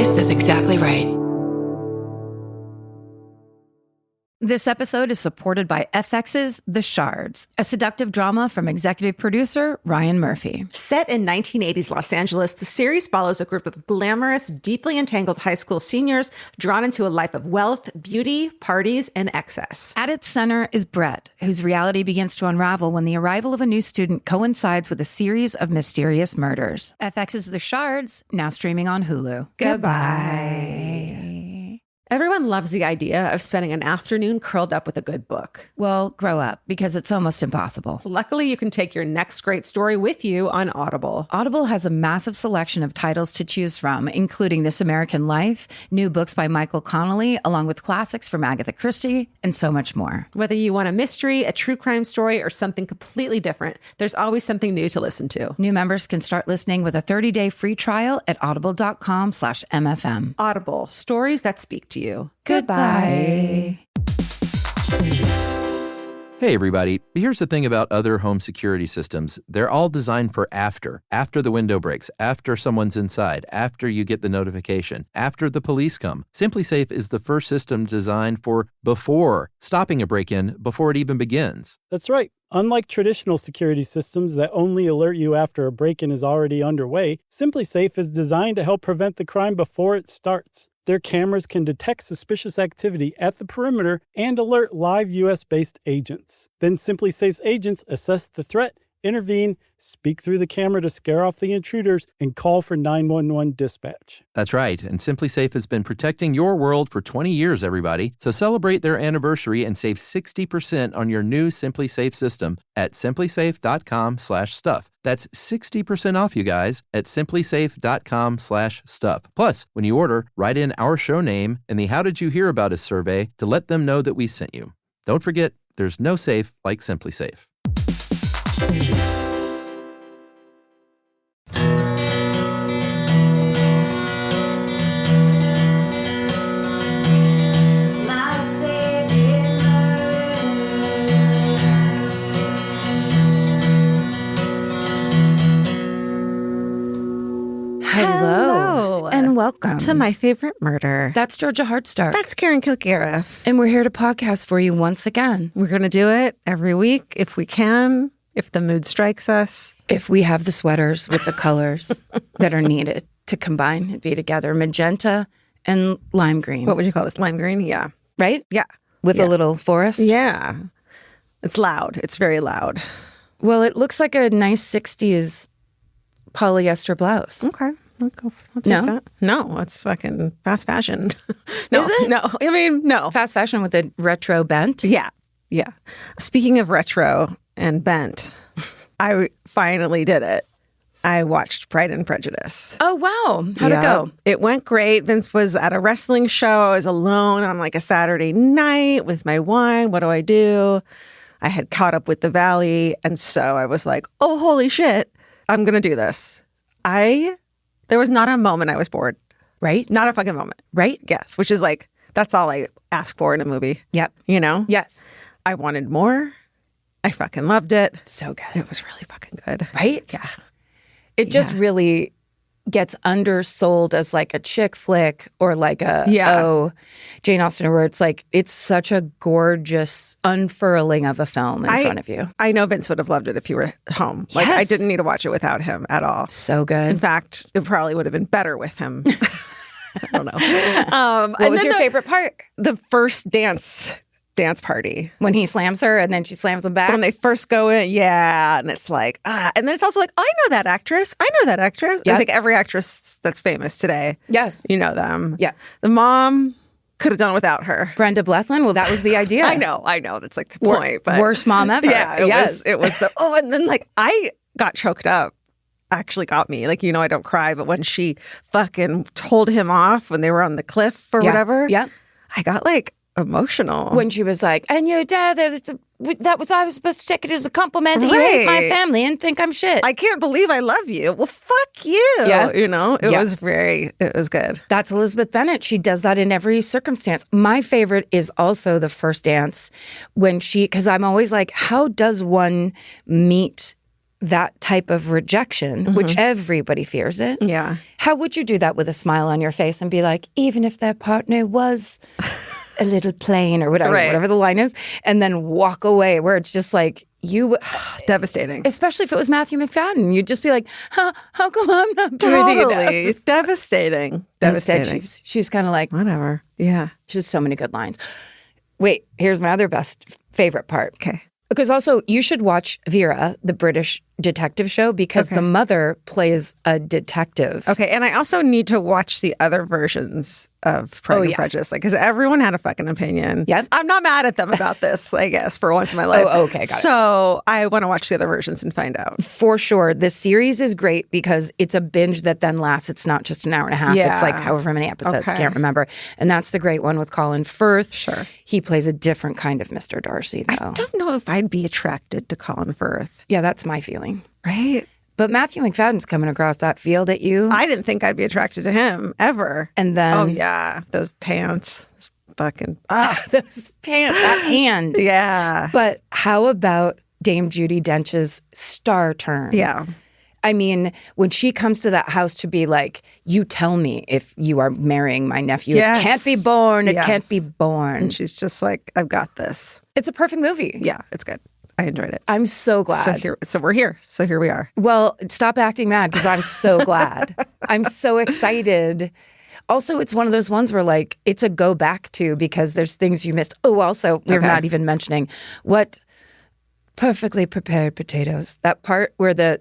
This is exactly right. This episode is supported by FX's The Shards, a seductive drama from executive producer Ryan Murphy. Set in 1980s Los Angeles, the series follows a group of glamorous, deeply entangled high school seniors drawn into a life of wealth, beauty, parties, and excess. At its center is Brett, whose reality begins to unravel when the arrival of a new student coincides with a series of mysterious murders. FX's The Shards, now streaming on Hulu. Goodbye. Everyone loves the idea of spending an afternoon curled up with a good book. Well, grow up, because it's almost impossible. Luckily, you can take your next great story with you on Audible. Audible has a massive selection of titles to choose from, including This American Life, new books by Michael Connelly, along with classics from Agatha Christie, and so much more. Whether you want a mystery, a true crime story, or something completely different, there's always something new to listen to. New members can start listening with a 30-day free trial at audible.com/MFM. Audible, stories that speak to you. Goodbye. Hey, everybody. Here's the thing about other home security systems. They're all designed for after the window breaks, after someone's inside, after you get the notification, after the police come. SimpliSafe is the first system designed for before, stopping a break-in before it even begins. That's right. Unlike traditional security systems that only alert you after a break-in is already underway, SimpliSafe is designed to help prevent the crime before it starts. Their cameras can detect suspicious activity at the perimeter and alert live U.S.-based agents. Then SimpliSafe's agents assess the threat, intervene, speak through the camera to scare off the intruders, and call for 911 dispatch. That's right, and SimpliSafe has been protecting your world for 20 years, everybody. So celebrate their anniversary and save 60% on your new SimpliSafe system at simplisafe.com/stuff. That's 60% off, you guys, at simplisafe.com/stuff. Plus, when you order, write in our show name and the How Did You Hear About Us survey to let them know that we sent you. Don't forget, there's no safe like SimpliSafe. Hello, and welcome to My Favorite Murder. That's Georgia Hardstark. That's Karen Kilgariff. And we're here to podcast for you once again. We're going to do it every week if we can, if the mood strikes us. If we have the sweaters with the colors that are needed to combine and be together. Magenta and lime green. What would you call this? Lime green? Yeah. Right? Yeah. With a little forest? Yeah. It's loud. It's very loud. Well, it looks like a nice 60s polyester blouse. Okay. I'll take No? that. No, it's fucking fast fashion. No, Is it? No. I mean, no. Fast fashion with a retro bent? Yeah. Yeah. Speaking of retro and bent, I finally did it. I watched Pride and Prejudice. Oh, wow. How'd it go? It went great. Vince was at a wrestling show. I was alone on like a Saturday night with my wine. What do I do? I had caught up with the Valley. And so I was like, oh, holy shit, I'm going to do this. There was not a moment I was bored. Right? Not a fucking moment. Right? Yes. Which is like, that's all I ask for in a movie. Yep. You know? Yes. I wanted more. I fucking loved it. So good. It was really fucking good. Right? Yeah. It just really gets undersold as like a chick flick or like a, Jane Austen, where it's like, it's such a gorgeous unfurling of a film in front of you. I know Vince would have loved it if he were home. Like, I didn't need to watch it without him at all. So good. In fact, it probably would have been better with him. I don't know. What was your favorite part? The first dance party. When he slams her and then she slams him back? When they first go in, yeah. And it's like, and then it's also like, I know that actress. Yep. I think every actress that's famous today. Yes. You know them. Yeah. The mom could have done without her. Brenda Blethyn? Well, that was the idea. I know. That's like the point. But worst mom ever. Yeah. It was so, and then like I got choked up. Actually got me. Like, I don't cry, but when she fucking told him off when they were on the cliff or whatever. Yeah. I got like emotional. When she was like, and your dad, I was supposed to take it as a compliment that you hate my family and think I'm shit. I can't believe I love you. Well, fuck you. Yeah. It was good. That's Elizabeth Bennet. She does that in every circumstance. My favorite is also the first dance when because I'm always like, how does one meet that type of rejection, which everybody fears it. Yeah. How would you do that with a smile on your face and be like, even if their partner was a little plain or whatever, whatever the line is, and then walk away where it's just like, you devastating. Especially if it was Matthew McFadden. You'd just be like, how come I'm not doing it? Devastating. Instead, she's kind of like, whatever. Yeah. She has so many good lines. Wait, here's my other favorite part. Okay. Because also, you should watch Vera, the British detective show, because the mother plays a detective. Okay, and I also need to watch the other versions of Pride and Prejudice, like, because everyone had a fucking opinion. Yep. I'm not mad at them about this, I guess, for once in my life. Oh, okay, got it. So I want to watch the other versions and find out. For sure. The series is great because it's a binge that then lasts. It's not just an hour and a half. Yeah. It's like however many episodes. I can't remember. And that's the great one with Colin Firth. Sure. He plays a different kind of Mr. Darcy, though. I don't know if I'd be attracted to Colin Firth. Yeah, that's my feeling. Right? But Matthew McFadden's coming across that field at you. I didn't think I'd be attracted to him, ever. And then... Oh, yeah. Those pants. Those fucking... those pants. That hand. Yeah. But how about Dame Judi Dench's star turn? Yeah. I mean, when she comes to that house to be like, you tell me if you are marrying my nephew. Yes. It can't be born. It can't be born. And she's just like, I've got this. It's a perfect movie. Yeah, it's good. I enjoyed it. I'm so glad. So we're here. So here we are. Well, stop acting mad because I'm so glad. I'm so excited. Also, it's one of those ones where like it's a go back to because there's things you missed. Oh, also, we're not even mentioning what perfectly prepared potatoes. That part where the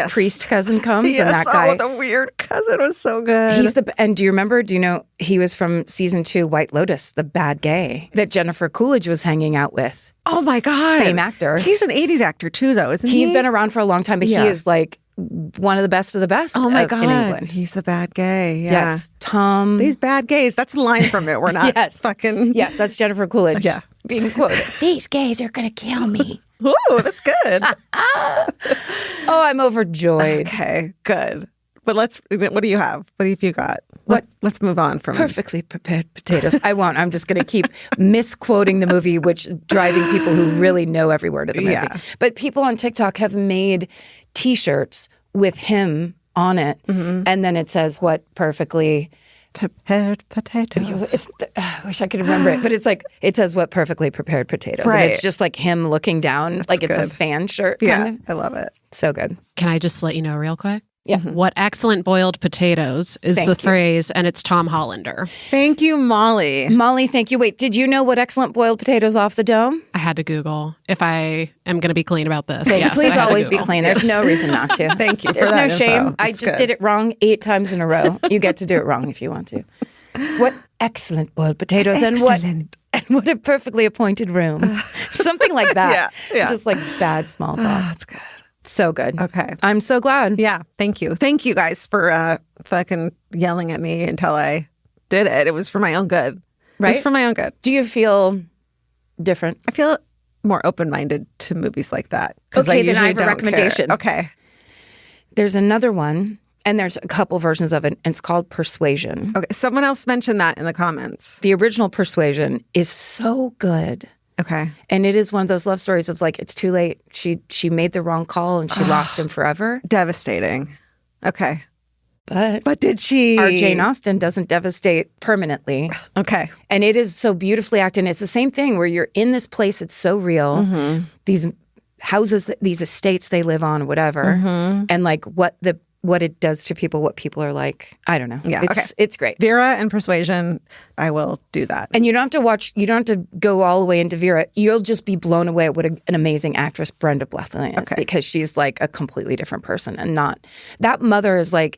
priest cousin comes and that guy. Oh, the weird cousin was so good. And do you remember? Do you know he was from season 2 White Lotus, the bad gay that Jennifer Coolidge was hanging out with. Oh my God. Same actor. He's an 80s actor too, though, isn't he? He's been around for a long time, but he is like one of the best of the God. In England. He's the bad gay. Yeah. Yes. Tom. These bad gays. That's the line from it. We're not fucking. Yes, that's Jennifer Coolidge being quoted. These gays are going to kill me. Ooh, that's good. Oh, I'm overjoyed. Okay, good. But what do you have? What have you got? Let's move on from perfectly prepared potatoes. I won't. I'm just going to keep misquoting the movie, which driving people who really know every word of the movie. Yeah. But people on TikTok have made T-shirts with him on it, and then it says what perfectly prepared potatoes. I wish I could remember it, but it's like it says what perfectly prepared potatoes, right. And it's just like him looking down, like it's a fan shirt. Kind of. I love it. So good. Can I just let you know real quick? Yeah. What excellent boiled potatoes is the phrase, and it's Tom Hollander. Thank you, Molly. Molly, thank you. Wait, did you know what excellent boiled potatoes off the dome? I had to Google if I am going to be clean about this. Yes, please always be clean. There's no reason not to. Thank you. There's for no that shame. info. I just did it wrong 8 times in a row. You get to do it wrong if you want to. What excellent boiled potatoes and what a perfectly appointed room. Something like that. Yeah. Just like bad small talk. That's good. So good. Okay. I'm so glad. Yeah. Thank you. Thank you guys for fucking yelling at me until I did it. It was for my own good. Right? It was for my own good. Do you feel different? I feel more open-minded to movies like that. Okay, then I have a recommendation. Okay. There's another one, and there's a couple versions of it, and it's called Persuasion. Okay. Someone else mentioned that in the comments. The original Persuasion is so good. Okay. And it is one of those love stories of like, it's too late. She made the wrong call and she lost him forever. Devastating. Okay. But did she? Our Jane Austen doesn't devastate permanently. Okay. And it is so beautifully acted. And it's the same thing where you're in this place. It's so real. Mm-hmm. These houses, these estates they live on, whatever. Mm-hmm. And like what it does to people, what people are like. I don't know. Yeah. It's great. Vera and Persuasion, I will do that. And you don't have to go all the way into Vera. You'll just be blown away at what an amazing actress Brenda Blethyn is because she's like a completely different person and not. That mother is like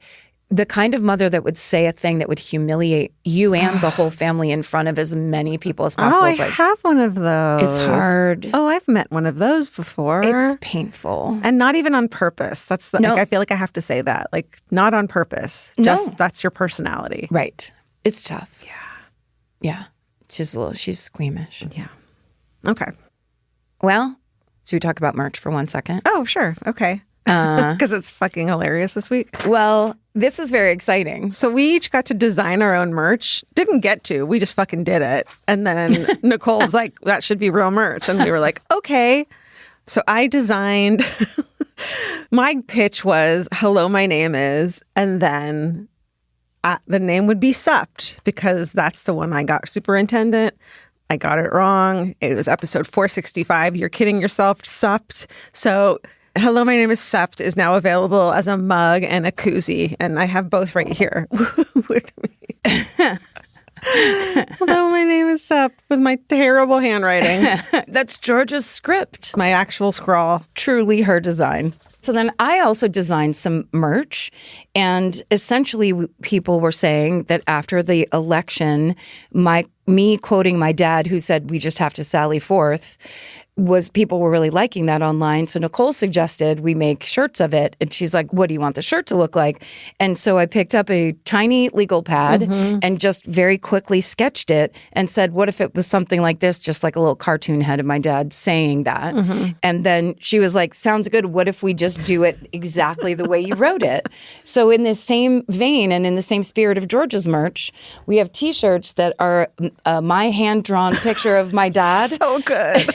the kind of mother that would say a thing that would humiliate you and the whole family in front of as many people as possible. Oh, I have one of those. It's hard. Oh, I've met one of those before. It's painful. And not even on purpose. That's like, I feel like I have to say that. Like, not on purpose. Just that's your personality. Right. It's tough. Yeah. Yeah. She's squeamish. Yeah. Okay. Well, should we talk about merch for 1 second? Oh, sure. Okay. Because it's fucking hilarious this week. Well, this is very exciting. So we each got to design our own merch. Didn't get to. We just fucking did it. And then Nicole was like, that should be real merch. And we were like, okay. So I designed My pitch was, hello, my name is, and then the name would be Supt, because that's the one I got. Superintendent. I got it wrong. It was episode 465. You're kidding yourself. Supt. So hello, my name is Supt is now available as a mug and a koozie. And I have both right here with me. Hello, my name is Supt with my terrible handwriting. That's Georgia's script. My actual scrawl. Truly her design. So then I also designed some merch, and essentially people were saying that after the election, me quoting my dad who said we just have to sally forth, was people were really liking that online. So Nicole suggested we make shirts of it. And she's like, what do you want the shirt to look like? And so I picked up a tiny legal pad and just very quickly sketched it and said, what if it was something like this, just like a little cartoon head of my dad saying that. And then she was like, sounds good. What if we just do it exactly the way you wrote it? So in this same vein and in the same spirit of Georgia's merch, we have T-shirts that are my hand-drawn picture of my dad. So good.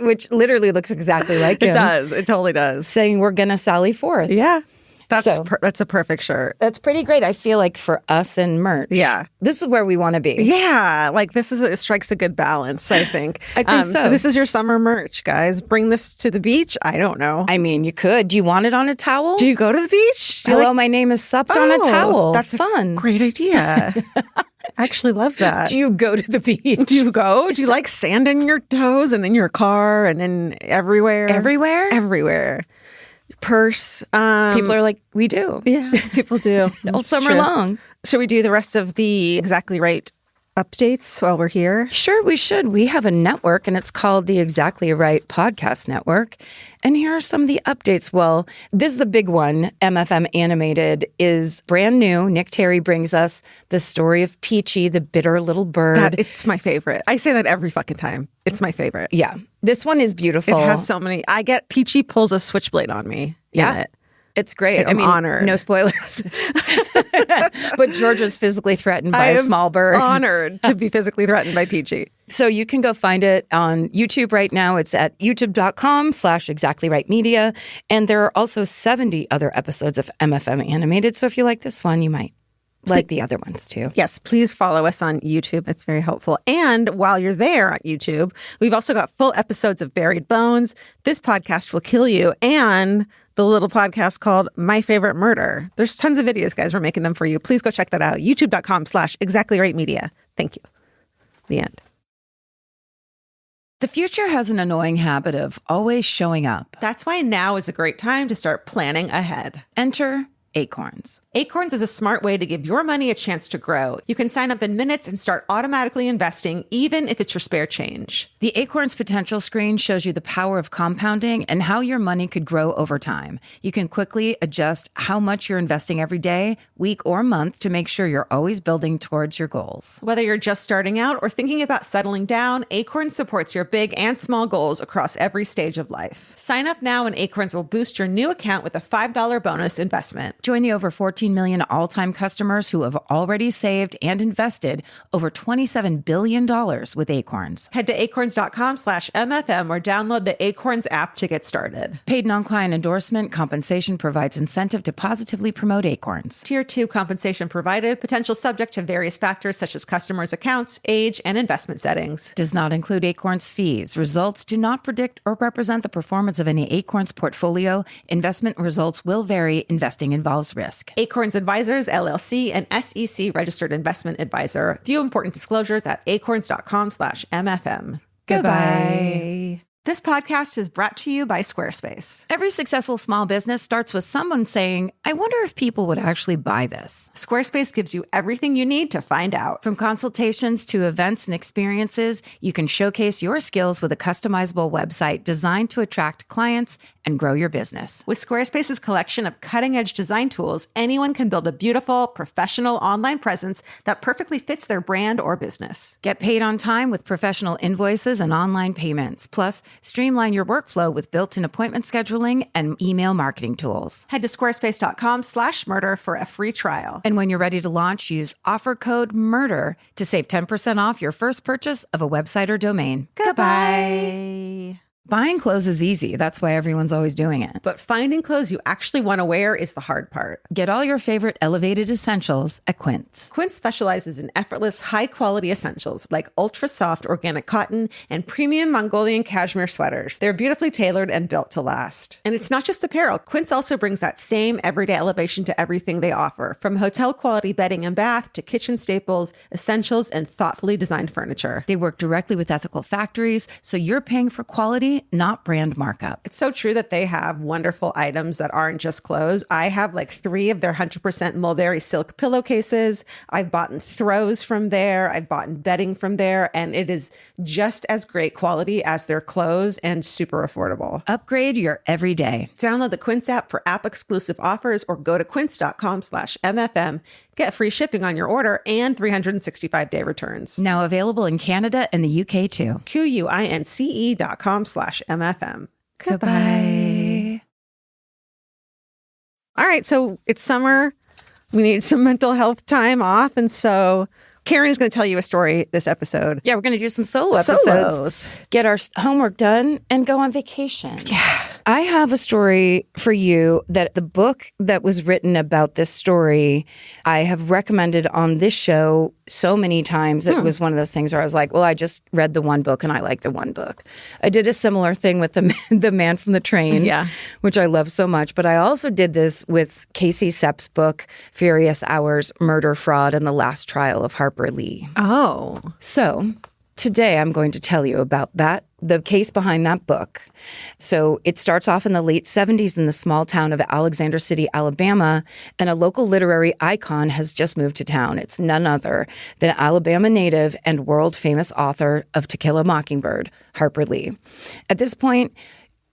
Which literally looks exactly like him. It does. It totally does. Saying we're going to sally forth. Yeah. That's a perfect shirt. That's pretty great. I feel like for us and merch. Yeah. This is where we want to be. Yeah. Like it strikes a good balance, I think. I think so. This is your summer merch, guys. Bring this to the beach. I don't know. I mean, you could. Do you want it on a towel? Do you go to the beach? Hello, my name is Supt on a towel. That's fun. Great idea. I actually love that. Do you go to the beach? Do you go? Do you like sand in your toes and in your car and in everywhere? Everywhere? Everywhere. Purse. People are like, we do. Yeah, people do. All summer long. Should we do the rest of the Exactly Right updates while we're here? Sure, we should. We have a network, and it's called the Exactly Right Podcast Network. And here are some of the updates. Well, this is a big one. MFM Animated is brand new. Nick Terry brings us the story of Peachy, the bitter little bird. It's my favorite. I say that every fucking time. It's my favorite. Yeah. This one is beautiful. It has so many. Peachy pulls a switchblade on me. Yeah. It's great. I'm honored. No spoilers. But Georgia's physically threatened by a small bird. Honored to be physically threatened by Peachy. So you can go find it on YouTube right now. It's at youtube.com/exactlyrightmedia. And there are also 70 other episodes of MFM Animated. So if you like this one, you might like the other ones too. Yes, please follow us on YouTube. It's very helpful. And while you're there on YouTube, we've also got full episodes of Buried Bones, This Podcast Will Kill You, and the little podcast called My Favorite Murder. There's tons of videos, guys. We're making them for you. Please go check that out. youtube.com/exactlyrightmedia. Thank you. The end. The future has an annoying habit of always showing up. That's why now is a great time to start planning ahead. Enter Acorns. Acorns is a smart way to give your money a chance to grow. You can sign up in minutes and start automatically investing, even if it's your spare change. The Acorns potential screen shows you the power of compounding and how your money could grow over time. You can quickly adjust how much you're investing every day, week, or month to make sure you're always building towards your goals. Whether you're just starting out or thinking about settling down, Acorns supports your big and small goals across every stage of life. Sign up now and Acorns will boost your new account with a $5 bonus investment. Join the over 14 million all-time customers who have already saved and invested over $27 billion with Acorns. Head to acorns.com/MFM or download the Acorns app to get started. Paid non-client endorsement compensation provides incentive to positively promote Acorns. Tier 2 compensation provided, potential subject to various factors such as customers' accounts, age, and investment settings. Does not include Acorns fees. Results do not predict or represent the performance of any Acorns portfolio. Investment results will vary. Investing involves risk. Acorns Advisors, LLC, an SEC registered investment advisor. View important disclosures at acorns.com/MFM. Goodbye. This podcast is brought to you by Squarespace. Every successful small business starts with someone saying, I wonder if people would actually buy this. Squarespace gives you everything you need to find out. From consultations to events and experiences, you can showcase your skills with a customizable website designed to attract clients and grow your business. With Squarespace's collection of cutting-edge design tools, anyone can build a beautiful, professional online presence that perfectly fits their brand or business. Get paid on time with professional invoices and online payments. Plus, streamline your workflow with built-in appointment scheduling and email marketing tools. Head to squarespace.com/murder for a free trial. And when you're ready to launch, use offer code MURDER to save 10% off your first purchase of a website or domain. Goodbye. Buying clothes is easy. That's why everyone's always doing it. But finding clothes you actually want to wear is the hard part. Get all your favorite elevated essentials at Quince. Quince specializes in effortless, high-quality essentials like ultra-soft organic cotton and premium Mongolian cashmere sweaters. They're beautifully tailored and built to last. And it's not just apparel. Quince also brings that same everyday elevation to everything they offer, from hotel-quality bedding and bath to kitchen staples, essentials, and thoughtfully designed furniture. They work directly with ethical factories, so you're paying for quality, not brand markup. It's so true that they have wonderful items that aren't just clothes. I have like 3 of their 100% mulberry silk pillowcases. I've bought throws from there. I've bought bedding from there. And it is just as great quality as their clothes and super affordable. Upgrade your everyday. Download the Quince app for app-exclusive offers or go to quince.com/MFM. Get free shipping on your order and 365-day returns. Now available in Canada and the UK too. QUINCE.com/MFM. Goodbye. All right, so it's summer. We need some mental health time off. And so Karen is going to tell you a story this episode. Yeah, we're going to do some solo episodes. Get our homework done and go on vacation. Yeah. I have a story for you that the book that was written about this story, I have recommended on this show so many times. It was one of those things where I was like, well, I just read the one book and I like the one book. I did a similar thing with the Man from the Train, which I love so much. But I also did this with Casey Sepp's book, Furious Hours, Murder, Fraud, and the Last Trial of Harper Lee. Oh. So today I'm going to tell you about that, the case behind that book. So it starts off in the late 70s in the small town of Alexander City, Alabama, and a local literary icon has just moved to town. It's none other than Alabama native and world-famous author of To Kill a Mockingbird, Harper Lee. At this point,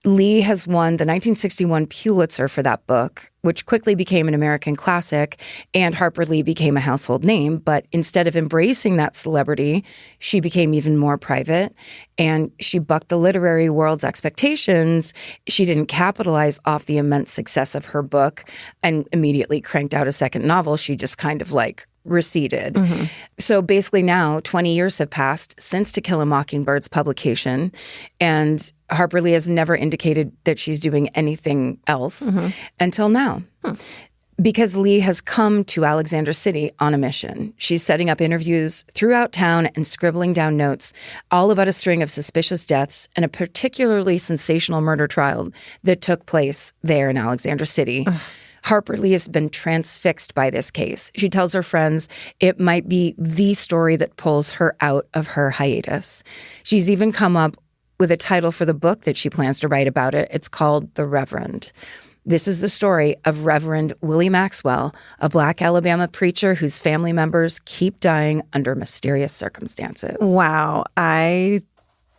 Lee has won the 1961 Pulitzer for that book, which quickly became an American classic, and Harper Lee became a household name. But instead of embracing that celebrity, she became even more private, and she bucked the literary world's expectations. She didn't capitalize off the immense success of her book and immediately cranked out a second novel. She just kind of receded. So basically now 20 years have passed since To Kill a Mockingbird's publication, and Harper Lee has never indicated that she's doing anything else until now. Because Lee has come to Alexander City on a mission. She's setting up interviews throughout town and scribbling down notes all about a string of suspicious deaths and a particularly sensational murder trial that took place there in Alexander City. Harper Lee has been transfixed by this case. She tells her friends it might be the story that pulls her out of her hiatus. She's even come up with a title for the book that she plans to write about it. It's called The Reverend. This is the story of Reverend Willie Maxwell, a Black Alabama preacher whose family members keep dying under mysterious circumstances. Wow. I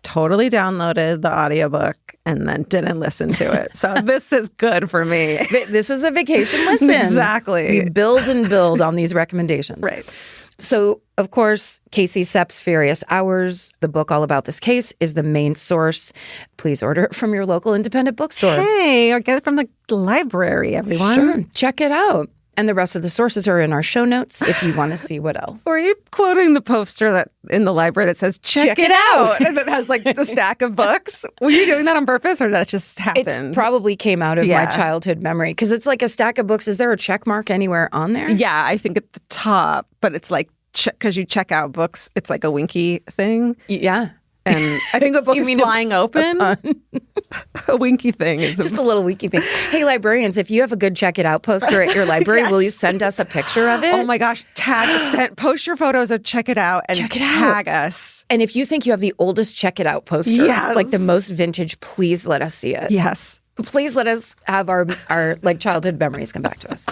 totally downloaded the audiobook and then didn't listen to it. So this is good for me. This is a vacation listen. Exactly. We build and build on these recommendations. Right. So, of course, Casey Sepp's Furious Hours, the book all about this case, is the main source. Please order it from your local independent bookstore. Hey, or get it from the library, everyone. Sure. Check it out. And the rest of the sources are in our show notes if you want to see what else. Or are you quoting the poster that in the library that says, check it out. And it has the stack of books. Were you doing that on purpose or that just happened? It probably came out of my childhood memory because it's like a stack of books. Is there a check mark anywhere on there? Yeah, I think at the top, but it's because you check out books, it's like a winky thing. Yeah. And I think a book is flying open. A winky thing is just a little winky thing. Hey, librarians, if you have a good check it out poster at your library, will you send us a picture of it? Oh my gosh, post your photos of check it out and tag us. And if you think you have the oldest check it out poster, like the most vintage, please let us see it. Yes. Please let us have our childhood memories come back to us.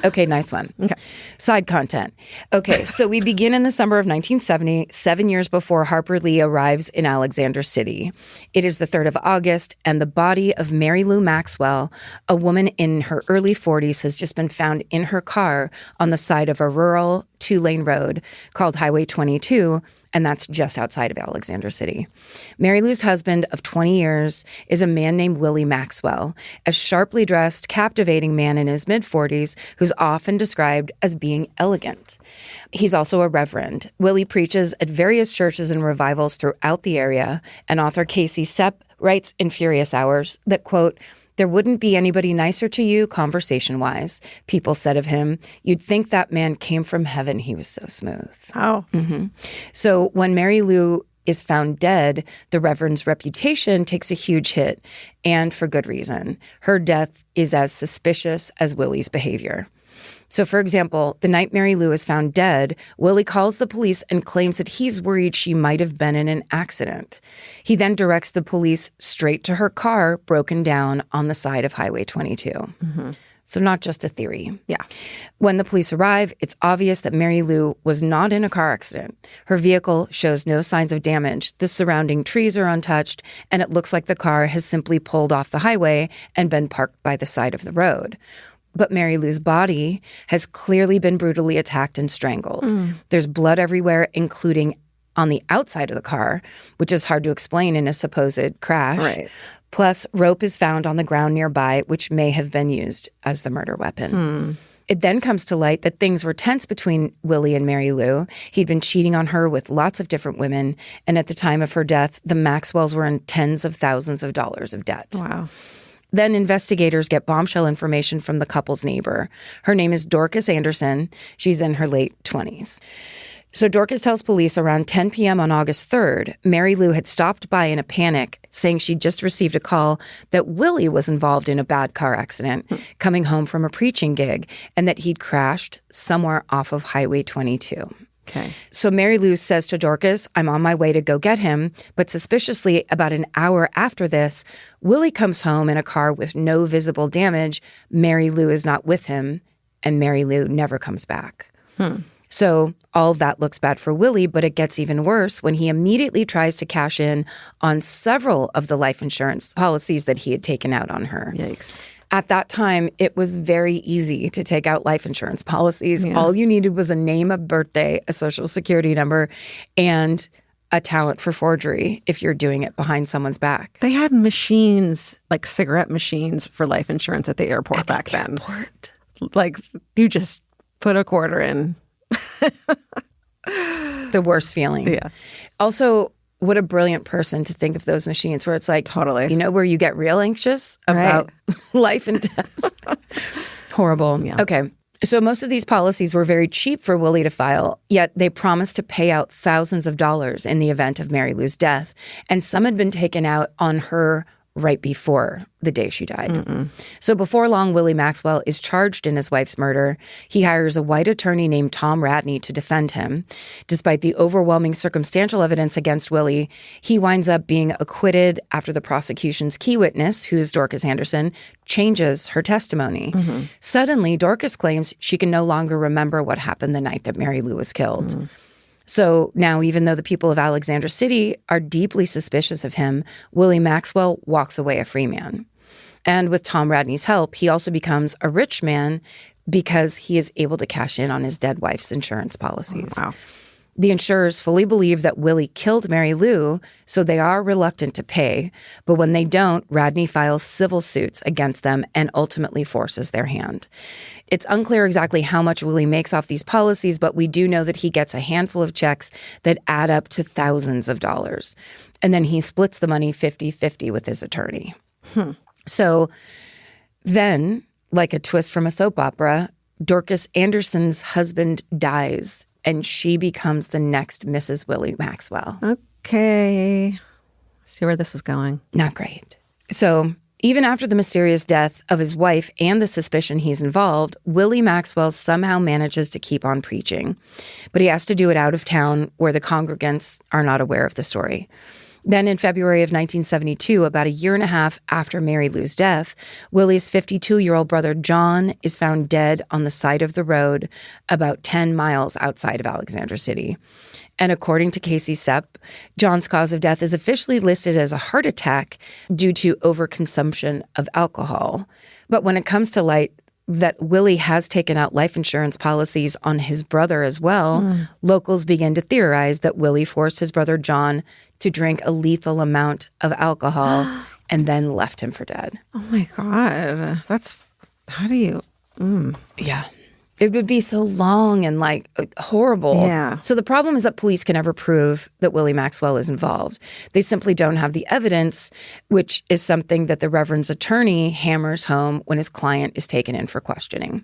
Okay, nice one. Okay. Side content. Okay, so we begin in the summer of 1970, 7 years before Harper Lee arrives in Alexander City. It is the 3rd of August, and the body of Mary Lou Maxwell, a woman in her early 40s, has just been found in her car on the side of a rural 2-lane road called Highway 22, and that's just outside of Alexander City. Mary Lou's husband of 20 years is a man named Willie Maxwell, a sharply dressed, captivating man in his mid-40s who's often described as being elegant. He's also a reverend. Willie preaches at various churches and revivals throughout the area, and author Casey Sepp writes in Furious Hours that, quote, "There wouldn't be anybody nicer to you conversation-wise. People said of him, you'd think that man came from heaven. He was so smooth." Oh. Mm-hmm. So when Mary Lou is found dead, the Reverend's reputation takes a huge hit, and for good reason. Her death is as suspicious as Willie's behavior. So, for example, the night Mary Lou is found dead, Willie calls the police and claims that he's worried she might have been in an accident. He then directs the police straight to her car broken down on the side of Highway 22. Mm-hmm. So not just a theory. Yeah. When the police arrive, it's obvious that Mary Lou was not in a car accident. Her vehicle shows no signs of damage. The surrounding trees are untouched, and it looks like the car has simply pulled off the highway and been parked by the side of the road. But Mary Lou's body has clearly been brutally attacked and strangled. There's blood everywhere, including on the outside of the car, which is hard to explain in a supposed crash. Right. Plus, rope is found on the ground nearby, which may have been used as the murder weapon. It then comes to light that things were tense between Willie and Mary Lou. He'd been cheating on her with lots of different women, and at the time of her death, the Maxwells were in tens of thousands of dollars of debt. Wow. Then investigators get bombshell information from the couple's neighbor. Her name is Dorcas Anderson. She's in her late 20s. So Dorcas tells police around 10 p.m. on August 3rd, Mary Lou had stopped by in a panic, saying she'd just received a call that Willie was involved in a bad car accident, coming home from a preaching gig, and that he'd crashed somewhere off of Highway 22. Okay. So Mary Lou says to Dorcas, "I'm on my way to go get him." But suspiciously, about an hour after this, Willie comes home in a car with no visible damage. Mary Lou is not with him, and Mary Lou never comes back. So all of that looks bad for Willie, but it gets even worse when he immediately tries to cash in on several of the life insurance policies that he had taken out on her. Yikes. At that time, it was very easy to take out life insurance policies. Yeah. All you needed was a name, a birthday, a social security number, and a talent for forgery if you're doing it behind someone's back. They had machines, like cigarette machines for life insurance at the airport back then. Like, you just put a quarter in. The worst feeling. Yeah. Also, what a brilliant person to think of those machines where it's like, totally, you know, where you get real anxious about life and death. Horrible. Yeah. Okay. So most of these policies were very cheap for Willie to file, yet they promised to pay out thousands of dollars in the event of Mary Lou's death. And some had been taken out on her right before the day she died. So before long, Willie Maxwell is charged in his wife's murder. He hires a white attorney named Tom Radney to defend him. Despite the overwhelming circumstantial evidence against Willie, he winds up being acquitted after the prosecution's key witness, who is Dorcas Anderson, changes her testimony. Suddenly, Dorcas claims she can no longer remember what happened the night that Mary Lou was killed. So now, even though the people of Alexander City are deeply suspicious of him, Willie Maxwell walks away a free man. And with Tom Radney's help, he also becomes a rich man because he is able to cash in on his dead wife's insurance policies. Wow. The insurers fully believe that Willie killed Mary Lou, so they are reluctant to pay. But when they don't, Radney files civil suits against them and ultimately forces their hand. It's unclear exactly how much Willie makes off these policies, but we do know that he gets a handful of checks that add up to thousands of dollars. And then he splits the money 50-50 with his attorney. So then, like a twist from a soap opera, Dorcas Anderson's husband dies, and she becomes the next Mrs. Willie Maxwell. Okay. See where this is going. Not great. So even after the mysterious death of his wife and the suspicion he's involved, Willie Maxwell somehow manages to keep on preaching. But he has to do it out of town where the congregants are not aware of the story. Then in February of 1972, about a year and a half after Mary Lou's death, Willie's 52-year-old brother John is found dead on the side of the road about 10 miles outside of Alexander City. And according to Casey Sepp, John's cause of death is officially listed as a heart attack due to overconsumption of alcohol. But when it comes to light that Willie has taken out life insurance policies on his brother as well, locals begin to theorize that Willie forced his brother John to drink a lethal amount of alcohol and then left him for dead. Oh my God. That's, how do you? Yeah. It would be so long and like horrible. Yeah. So the problem is that police can never prove that Willie Maxwell is involved. They simply don't have the evidence, which is something that the Reverend's attorney hammers home when his client is taken in for questioning.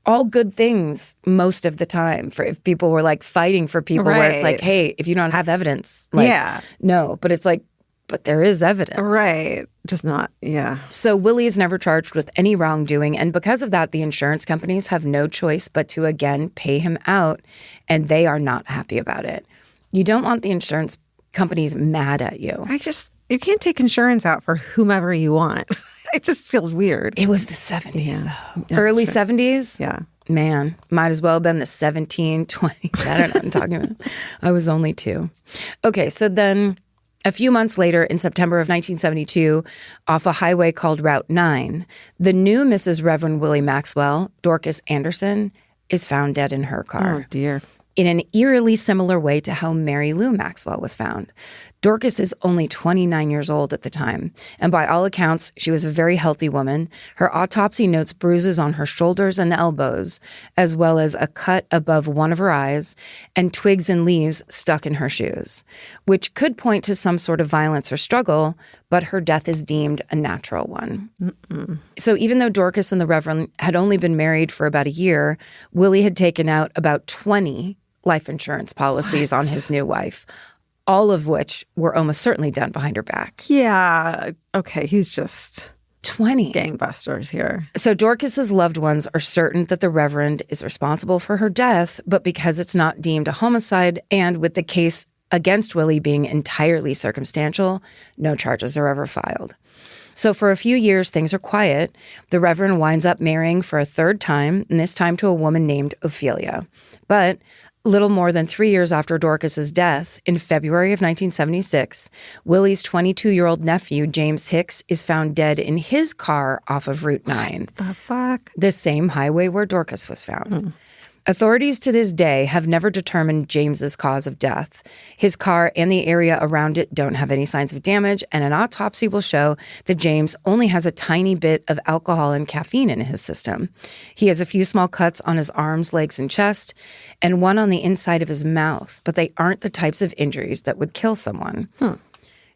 All good things most of the time for if people were like fighting for people where it's like, hey, if you don't have evidence, like, no. But it's like, but there is evidence. Right. Just not, So Willie is never charged with any wrongdoing. And because of that, the insurance companies have no choice but to, again, pay him out. And they are not happy about it. You don't want the insurance companies mad at you. You can't take insurance out for whomever you want. It just feels weird. It was the 70s, though. Early 70s? Yeah. Man, might as well have been the 17, 20. I don't know what I'm talking about. I was only 2. Okay, so then a few months later, in September of 1972, off a highway called Route 9, the new Mrs. Reverend Willie Maxwell, Dorcas Anderson, is found dead in her car. Oh, dear. In an eerily similar way to how Mary Lou Maxwell was found. Dorcas is only 29 years old at the time, and by all accounts, she was a very healthy woman. Her autopsy notes bruises on her shoulders and elbows, as well as a cut above one of her eyes and twigs and leaves stuck in her shoes, which could point to some sort of violence or struggle, but her death is deemed a natural one. So even though Dorcas and the Reverend had only been married for about a year, Willie had taken out about 20 life insurance policies on his new wife, all of which were almost certainly done behind her back. Yeah. Okay, he's just 20 gangbusters here. So Dorcas's loved ones are certain that the Reverend is responsible for her death, but because it's not deemed a homicide and with the case against Willie being entirely circumstantial, no charges are ever filed. So for a few years, things are quiet. The Reverend winds up marrying for a third time, and this time to a woman named Ophelia. But little more than 3 years after Dorcas's death, in February of 1976, Willie's 22-year-old nephew, James Hicks, is found dead in his car off of Route 9. What the fuck? The same highway where Dorcas was found. Authorities to this day have never determined James's cause of death. His car and the area around it don't have any signs of damage, and an autopsy will show that James only has a tiny bit of alcohol and caffeine in his system. He has a few small cuts on his arms, legs, and chest, and one on the inside of his mouth, but they aren't the types of injuries that would kill someone.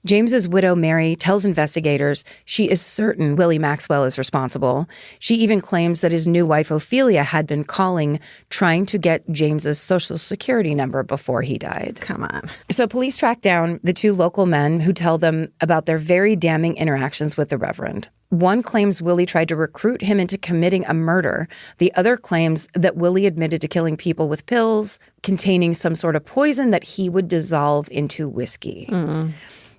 James's widow, Mary, tells investigators she is certain Willie Maxwell is responsible. She even claims that his new wife, Ophelia, had been calling, trying to get James's social security number before he died. Come on. So police track down the 2 local men who tell them about their very damning interactions with the Reverend. One claims Willie tried to recruit him into committing a murder. The other claims that Willie admitted to killing people with pills containing some sort of poison that he would dissolve into whiskey.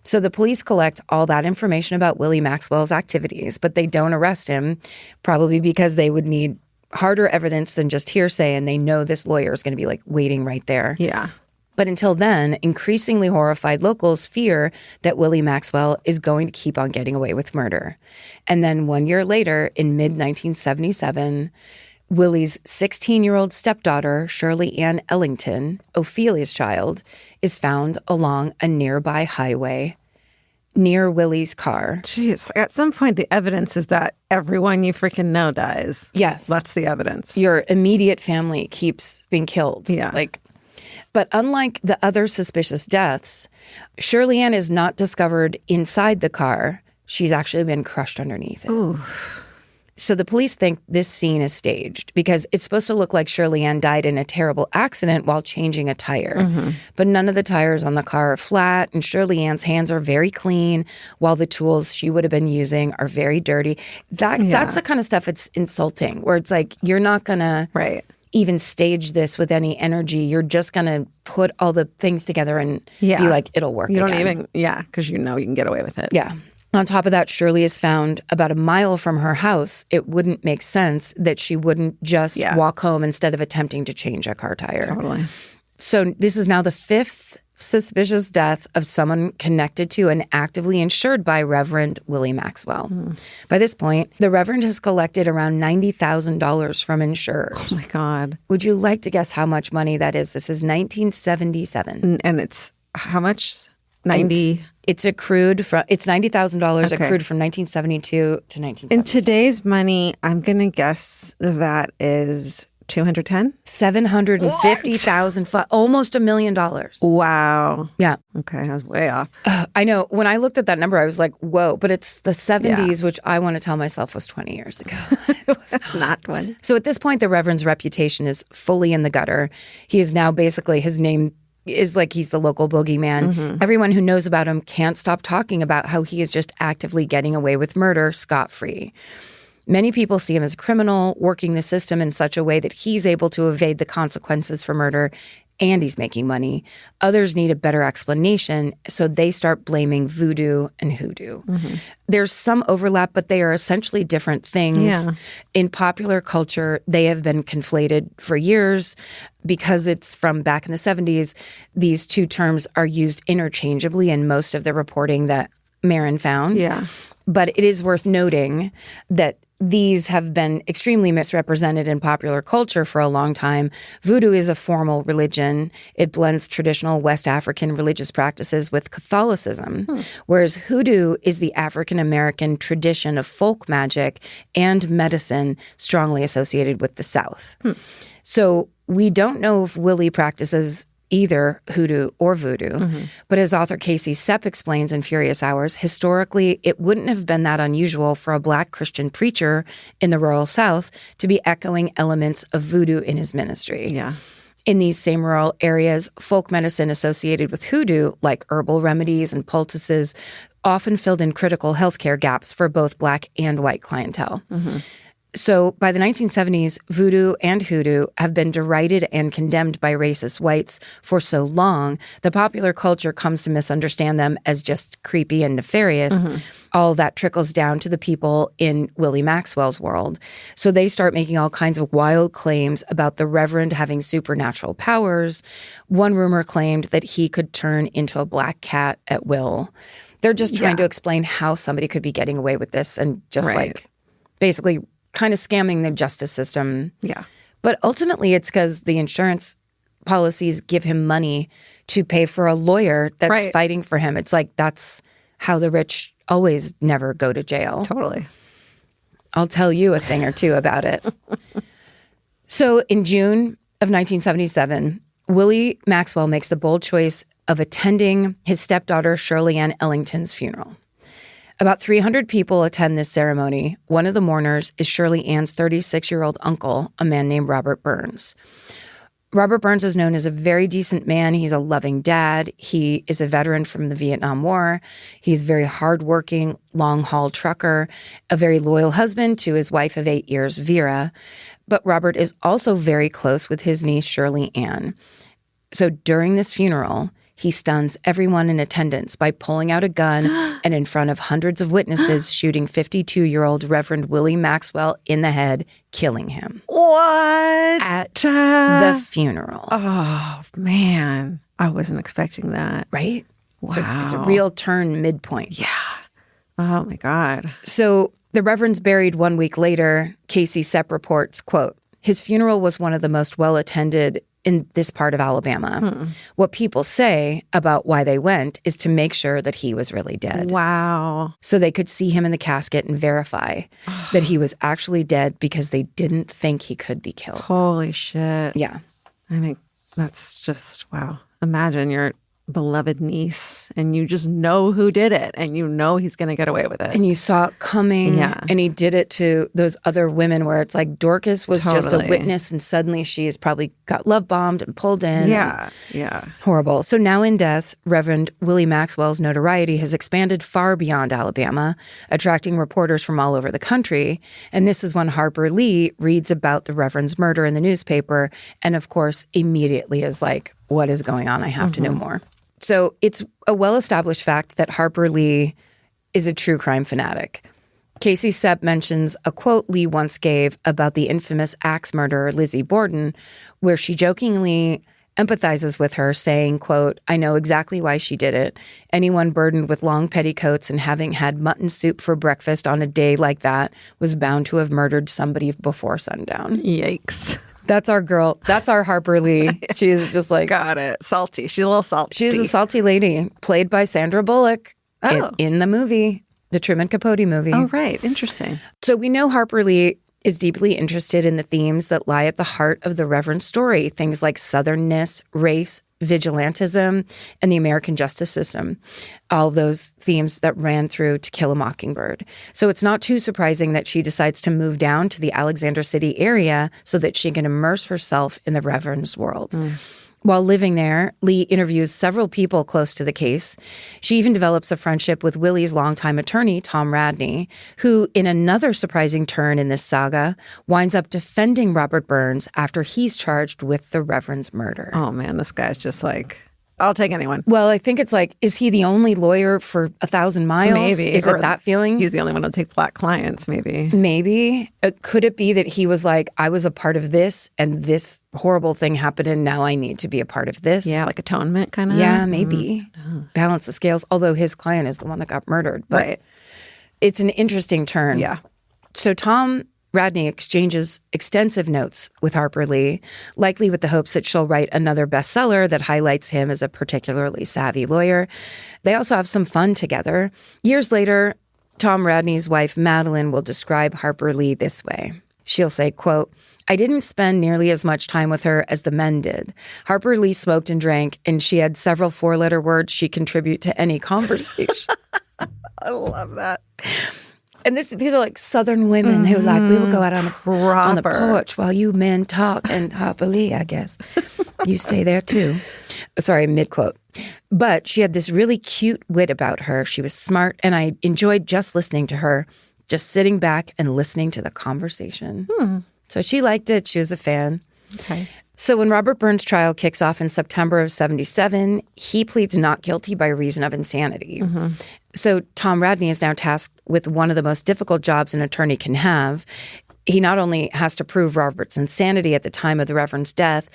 So the police collect all that information about Willie Maxwell's activities, but they don't arrest him, probably because they would need harder evidence than just hearsay, and they know this lawyer is going to be like waiting right there. Yeah. But until then, increasingly horrified locals fear that Willie Maxwell is going to keep on getting away with murder. And then 1 year later, in mid-1977, Willie's 16-year-old stepdaughter, Shirley Ann Ellington, Ophelia's child, is found along a nearby highway near Willie's car. Jeez, at some point the evidence is that everyone you freaking know dies. Yes. That's the evidence. Your immediate family keeps being killed. Yeah. But unlike the other suspicious deaths, Shirley Ann is not discovered inside the car. She's actually been crushed underneath it. Ooh. So the police think this scene is staged because it's supposed to look like Shirley Ann died in a terrible accident while changing a tire. But none of the tires on the car are flat, and Shirley Ann's hands are very clean, while the tools she would have been using are very dirty. That's the kind of stuff it's insulting, where it's like, you're not going to even stage this with any energy. You're just going to put all the things together and be like, it'll work. You don't again. because you know you can get away with it. Yeah. On top of that, Shirley is found about a mile from her house. It wouldn't make sense that she wouldn't just walk home instead of attempting to change a car tire. Totally. So this is now the 5th suspicious death of someone connected to and actively insured by Reverend Willie Maxwell. By this point, the Reverend has collected around $90,000 from insurers. Oh, my God. Would you like to guess how much money that is? This is 1977. And it's how much? 90. It's accrued from. It's $90,000 accrued from 1972 to 1977. In today's money, I'm going to guess that is 210? 750,000, almost $1 million. Wow. Yeah. Okay, I was way off. I know. When I looked at that number, I was like, whoa, but it's the 70s, which I want to tell myself was 20 years ago. It was not 20. So at this point, the Reverend's reputation is fully in the gutter. He is now basically, his name is like he's the local boogeyman. Mm-hmm. Everyone who knows about him can't stop talking about how he is just actively getting away with murder scot-free. Many people see him as a criminal, working the system in such a way that he's able to evade the consequences for murder, and he's making money. Others need a better explanation, so they start blaming voodoo and hoodoo. Mm-hmm. There's some overlap, but they are essentially different things. Yeah. In popular culture, they have been conflated for years. Because it's from back in the 70s, these two terms are used interchangeably in most of the reporting that Marin found. Yeah. But it is worth noting that these have been extremely misrepresented in popular culture for a long time. Voodoo is a formal religion. It blends traditional West African religious practices with Catholicism, whereas hoodoo is the African-American tradition of folk magic and medicine strongly associated with the South. So we don't know if Willie practices either hoodoo or voodoo. But as author Casey Sepp explains in Furious Hours, historically, it wouldn't have been that unusual for a Black Christian preacher in the rural South to be echoing elements of voodoo in his ministry. Yeah. In these same rural areas, folk medicine associated with hoodoo, like herbal remedies and poultices, often filled in critical healthcare gaps for both Black and white clientele. So by the 1970s, voodoo and hoodoo have been derided and condemned by racist whites for so long, the popular culture comes to misunderstand them as just creepy and nefarious. All that trickles down to the people in Willie Maxwell's world. So they start making all kinds of wild claims about the Reverend having supernatural powers. One rumor claimed that he could turn into a black cat at will. They're just trying to explain how somebody could be getting away with this and just like basically kind of scamming the justice system. Yeah. But ultimately, it's because the insurance policies give him money to pay for a lawyer that's fighting for him. It's like that's how the rich always never go to jail. Totally. I'll tell you a thing or two about it. So in June of 1977, Willie Maxwell makes the bold choice of attending his stepdaughter Shirley Ann Ellington's funeral. About 300 people attend this ceremony. One of the mourners is Shirley Ann's 36-year-old uncle, a man named Robert Burns. Robert Burns is known as a very decent man. He's a loving dad. He is a veteran from the Vietnam War. He's a very hardworking, long-haul trucker, a very loyal husband to his wife of 8 years, Vera. But Robert is also very close with his niece, Shirley Ann. So during this funeral, he stuns everyone in attendance by pulling out a gun and in front of hundreds of witnesses shooting 52-year-old Reverend Willie Maxwell in the head, killing him. What? At the funeral. Oh, man. I wasn't expecting that. Right? Wow. It's a real turn midpoint. Yeah. Oh, my God. So the Reverend's buried 1 week later. Casey Sepp reports, quote, his funeral was one of the most well-attended in this part of Alabama. What people say about why they went is to make sure that he was really dead. Wow. So they could see him in the casket and verify that he was actually dead because they didn't think he could be killed. Holy shit. Yeah. I mean, that's just, wow. Imagine your beloved niece and you just know who did it and you know he's going to get away with it. And you saw it coming. Yeah. And he did it to those other women where it's like Dorcas was just a witness and suddenly she has probably got love bombed and pulled in. Yeah. Yeah. Horrible. So now in death, Reverend Willie Maxwell's notoriety has expanded far beyond Alabama, attracting reporters from all over the country. And this is when Harper Lee reads about the Reverend's murder in the newspaper and, of course, immediately is like, what is going on? I have to know more. So it's a well-established fact that Harper Lee is a true crime fanatic. Casey Sepp mentions a quote Lee once gave about the infamous axe murderer Lizzie Borden, where she jokingly empathizes with her, saying, quote, I know exactly why she did it. Anyone burdened with long petticoats and having had mutton soup for breakfast on a day like that was bound to have murdered somebody before sundown. Yikes. That's our girl. That's our Harper Lee. She's just like... Got it. Salty. She's a little salty. She's a salty lady, played by Sandra Bullock in the movie, the Truman Capote movie. Oh, right. Interesting. So we know Harper Lee is deeply interested in the themes that lie at the heart of the Reverend's story, things like Southernness, race, vigilantism, and the American justice system. All of those themes that ran through To Kill a Mockingbird. So it's not too surprising that she decides to move down to the Alexander City area so that she can immerse herself in the Reverend's world. While living there, Lee interviews several people close to the case. She even develops a friendship with Willie's longtime attorney, Tom Radney, who, in another surprising turn in this saga, winds up defending Robert Burns after he's charged with the Reverend's murder. Oh, man, this guy's just like, I'll take anyone. Well, I think it's like, is he the only lawyer for 1,000 miles? Maybe. Is it that feeling? He's the only one to take black clients, maybe. Maybe. Could it be that he was like, I was a part of this and this horrible thing happened and now I need to be a part of this? Yeah, like atonement kind of? Yeah, maybe. Balance the scales, although his client is the one that got murdered. But right. It's an interesting turn. Yeah. So Tom Radney exchanges extensive notes with Harper Lee, likely with the hopes that she'll write another bestseller that highlights him as a particularly savvy lawyer. They also have some fun together. Years later, Tom Radney's wife, Madeline, will describe Harper Lee this way. She'll say, quote, I didn't spend nearly as much time with her as the men did. Harper Lee smoked and drank, and she had several four-letter words she'd contribute to any conversation. I love that. And these are like Southern women who like, we will go out on the porch while you men talk. And Harper Lee, I guess, you stay there too. Sorry, mid-quote. But she had this really cute wit about her. She was smart, and I enjoyed just listening to her, just sitting back and listening to the conversation. So she liked it. She was a fan. Okay. So when Robert Burns' trial kicks off in September of 1977, he pleads not guilty by reason of insanity. So Tom Radney is now tasked with one of the most difficult jobs an attorney can have. He not only has to prove Robert's insanity at the time of the Reverend's death,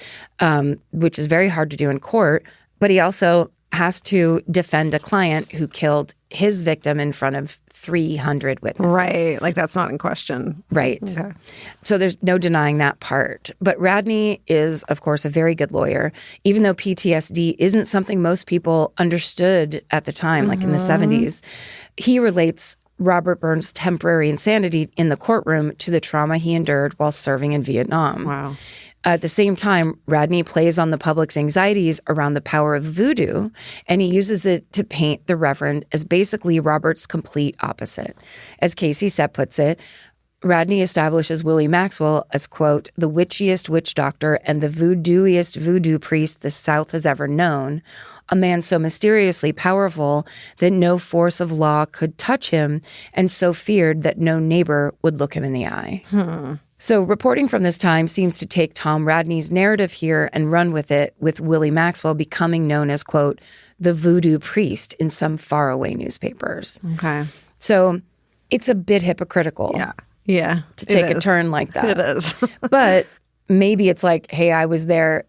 which is very hard to do in court, but he also has to defend a client who killed his victim in front of 300 witnesses. Right. Like, that's not in question. Right. Okay. So there's no denying that part. But Radney is, of course, a very good lawyer, even though PTSD isn't something most people understood at the time, like in the 70s. He relates Robert Burns' temporary insanity in the courtroom to the trauma he endured while serving in Vietnam. Wow. At the same time, Radney plays on the public's anxieties around the power of voodoo, and he uses it to paint the Reverend as basically Robert's complete opposite. As Casey Sepp puts it, Radney establishes Willie Maxwell as, quote, the witchiest witch doctor and the voodooiest voodoo priest the South has ever known, a man so mysteriously powerful that no force of law could touch him and so feared that no neighbor would look him in the eye. So reporting from this time seems to take Tom Radney's narrative here and run with it, with Willie Maxwell becoming known as, quote, the voodoo priest in some faraway newspapers. Okay. So it's a bit hypocritical. Yeah. To take a turn like that. It is. But maybe it's like, hey, I was there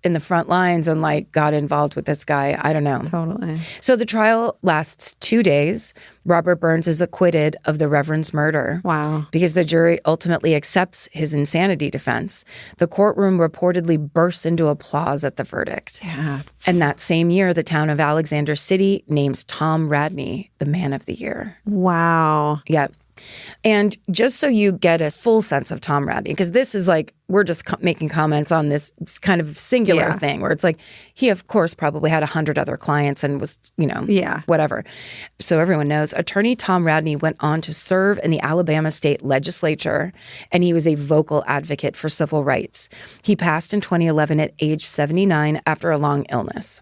in the front lines and like got involved with this guy. I don't know. Totally. So the trial lasts 2 days. Robert Burns is acquitted of the Reverend's murder. Wow. Because the jury ultimately accepts his insanity defense. The courtroom reportedly bursts into applause at the verdict. Yeah. And that same year, the town of Alexander City names Tom Radney the Man of the Year. Wow. Yep. And just so you get a full sense of Tom Radney, because this is like, we're just making comments on this kind of singular thing where it's like, he, of course, probably had 100 other clients and was, whatever. So everyone knows, attorney Tom Radney went on to serve in the Alabama state legislature, and he was a vocal advocate for civil rights. He passed in 2011 at age 79 after a long illness.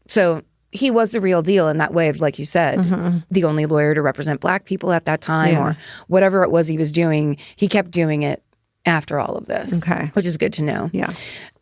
So he was the real deal in that way of, like you said, the only lawyer to represent Black people at that time or whatever it was he was doing. He kept doing it after all of this, which is good to know. Yeah.